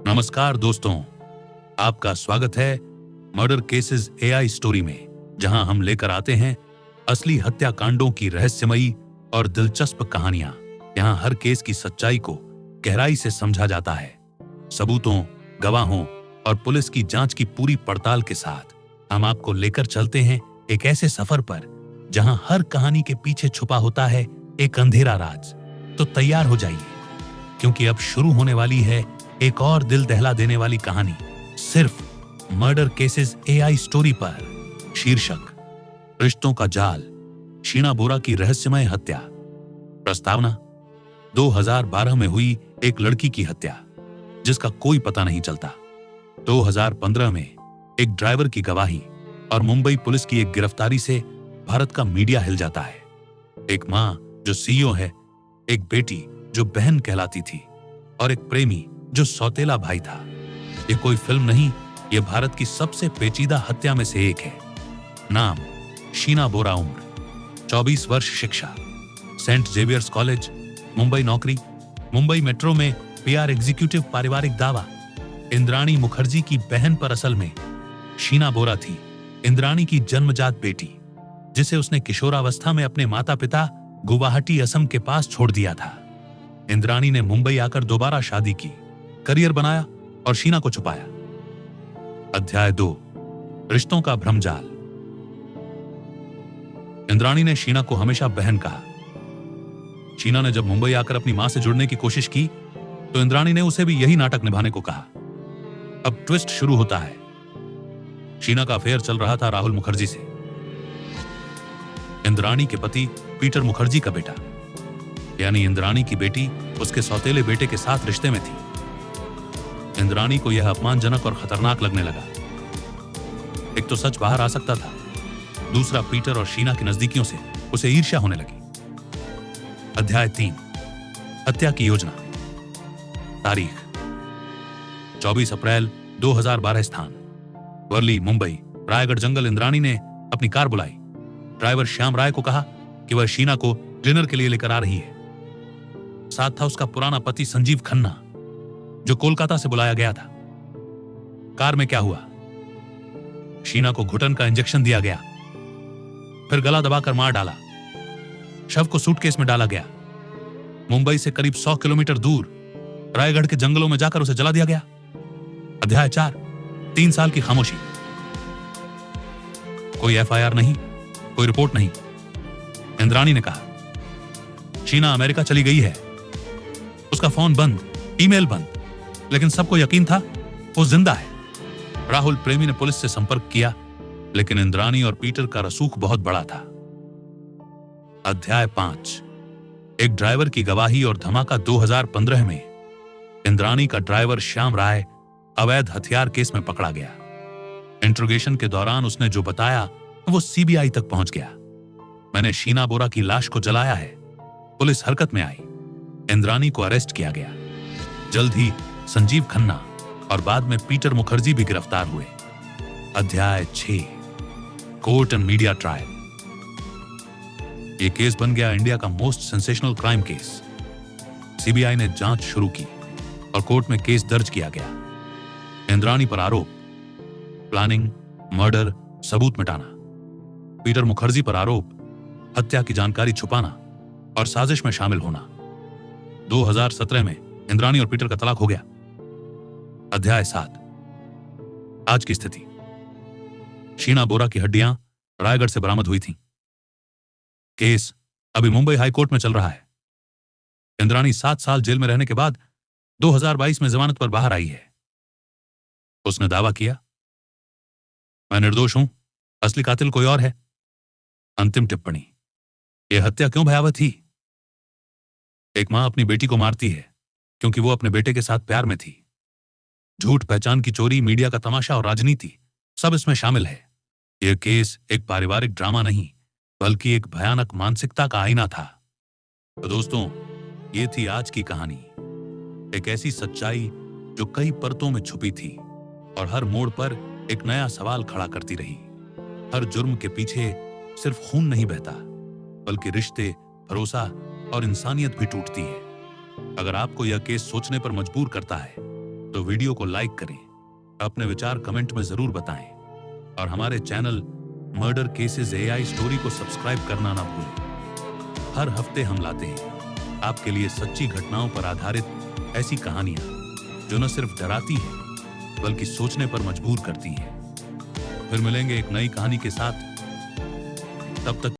नमस्कार दोस्तों, आपका स्वागत है मर्डर केसेस एआई स्टोरी में, जहां हम लेकर आते हैं असली हत्याकांडों की रहस्यमयी और दिलचस्प कहानियां। यहां हर केस की सच्चाई को गहराई से समझा जाता है, सबूतों, गवाहों और पुलिस की जांच की पूरी पड़ताल के साथ। हम आपको लेकर चलते हैं एक ऐसे सफर पर जहां हर कहानी के पीछे छुपा होता है एक अंधेरा राज। तो तैयार हो जाइए, क्योंकि अब शुरू होने वाली है एक और दिल दहला देने वाली कहानी, सिर्फ मर्डर केसेस एआई स्टोरी पर। शीर्षक: रिश्तों का जाल, शीना बोरा की रहस्यमय हत्या। प्रस्तावना: 2012 में हुई एक लड़की की हत्या जिसका कोई पता नहीं चलता। 2015 में एक ड्राइवर की गवाही और मुंबई पुलिस की एक गिरफ्तारी से भारत का मीडिया हिल जाता है। एक मां जो सीईओ है, एक बेटी जो बहन कहलाती थी और एक प्रेमी जो सौतेला भाई था। ये कोई फिल्म नहीं, ये भारत की सबसे पेचीदा हत्या में से एक है। नाम: शीना बोरा। उम्र: 24 वर्ष। शिक्षा: सेंट जेवियर्स कॉलेज, मुंबई। नौकरी: मुंबई मेट्रो में पीआर एग्जीक्यूटिव। पारिवारिक दावा: इंद्राणी मुखर्जी की बहन, पर असल में शीना बोरा थी इंद्राणी की जन्मजात बेटी, जिसे उसने किशोरावस्था में अपने माता पिता गुवाहाटी, असम के पास छोड़ दिया था। इंद्राणी ने मुंबई आकर दोबारा शादी की, करियर बनाया और शीना को छुपाया। अध्याय 2: रिश्तों का भ्रमजाल। इंद्राणी ने शीना को हमेशा बहन कहा। शीना ने जब मुंबई आकर अपनी मां से जुड़ने की कोशिश की तो इंद्राणी ने उसे भी यही नाटक निभाने को कहा। अब ट्विस्ट शुरू होता है। शीना का अफेयर चल रहा था राहुल मुखर्जी से, इंद्राणी के पति पीटर मुखर्जी का बेटा, यानी इंद्राणी की बेटी उसके सौतेले बेटे के साथ रिश्ते में थी। इंद्राणी को यह अपमानजनक और खतरनाक लगने लगा। एक तो सच बाहर आ सकता था, दूसरा पीटर और शीना की नजदीकियों से उसे ईर्ष्या होने लगी। अध्याय 3: हत्या की योजना। तारीख: 24 अप्रैल 2012। स्थान: वर्ली, मुंबई। रायगढ़ जंगल। इंद्राणी ने अपनी कार बुलाई। ड्राइवर श्याम राय को कहा कि वह शीना को डिनर के लिए लेकर आ रही है। साथ था उसका पुराना पति संजीव खन्ना, जो कोलकाता से बुलाया गया था। कार में क्या हुआ? शीना को घुटन का इंजेक्शन दिया गया, फिर गला दबाकर मार डाला। शव को सूटकेस में डाला गया। मुंबई से करीब 100 किलोमीटर दूर रायगढ़ के जंगलों में जाकर उसे जला दिया गया। अध्याय 4: 3 साल की खामोशी। कोई एफआईआर नहीं, कोई रिपोर्ट नहीं। इंद्राणी ने कहा, शीना अमेरिका चली गई है। उसका फोन बंद, ईमेल बंद, लेकिन सबको यकीन था वो जिंदा है। राहुल प्रेमी ने पुलिस से संपर्क किया, लेकिन इंद्राणी और पीटर का रसूख बहुत बड़ा था। अध्याय 5: एक ड्राइवर की गवाही और धमाका। 2015 में इंद्राणी का ड्राइवर श्याम राय अवैध हथियार केस में पकड़ा गया। इंट्रोगेशन के दौरान उसने जो बताया वो सीबीआई तक पहुंच गया। मैंने शीना बोरा की लाश को जलाया है। पुलिस हरकत में आई। इंद्राणी को अरेस्ट किया गया। जल्द ही संजीव खन्ना और बाद में पीटर मुखर्जी भी गिरफ्तार हुए। अध्याय 6: कोर्ट एंड मीडिया ट्रायल। यह केस बन गया इंडिया का most sensational crime case. CBI ने जांच शुरू की और कोर्ट में केस दर्ज किया गया। इंद्राणी पर आरोप: प्लानिंग, मर्डर, सबूत मिटाना। पीटर मुखर्जी पर आरोप: हत्या की जानकारी छुपाना और साजिश में शामिल होना। 2017 में इंद्राणी और पीटर का तलाक हो गया। अध्याय 7: आज की स्थिति। शीना बोरा की हड्डियां रायगढ़ से बरामद हुई थीं। केस अभी मुंबई हाई कोर्ट में चल रहा है। इंद्राणी 7 साल जेल में रहने के बाद 2022 में जमानत पर बाहर आई है। उसने दावा किया, मैं निर्दोष हूं, असली कातिल कोई और है। अंतिम टिप्पणी: यह हत्या क्यों भयावह थी? एक मां अपनी बेटी को मारती है क्योंकि वो अपने बेटे के साथ प्यार में थी। झूठ, पहचान की चोरी, मीडिया का तमाशा और राजनीति, सब इसमें शामिल है। यह केस एक पारिवारिक ड्रामा नहीं, बल्कि एक भयानक मानसिकता का आईना था। तो दोस्तों, ये थी आज की कहानी। एक ऐसी सच्चाई जो कई परतों में छुपी थी और हर मोड़ पर एक नया सवाल खड़ा करती रही। हर जुर्म के पीछे सिर्फ खून नहीं बहता, बल्कि रिश्ते, भरोसा और इंसानियत भी टूटती है। अगर आपको यह केस सोचने पर मजबूर करता है तो वीडियो को लाइक करें, अपने विचार कमेंट में जरूर बताएं और हमारे channel murder cases AI story को सब्सक्राइब करना ना भूलें। हर हफ्ते हम लाते हैं आपके लिए सच्ची घटनाओं पर आधारित ऐसी कहानियां जो न सिर्फ डराती हैं बल्कि सोचने पर मजबूर करती हैं। फिर मिलेंगे एक नई कहानी के साथ, तब तक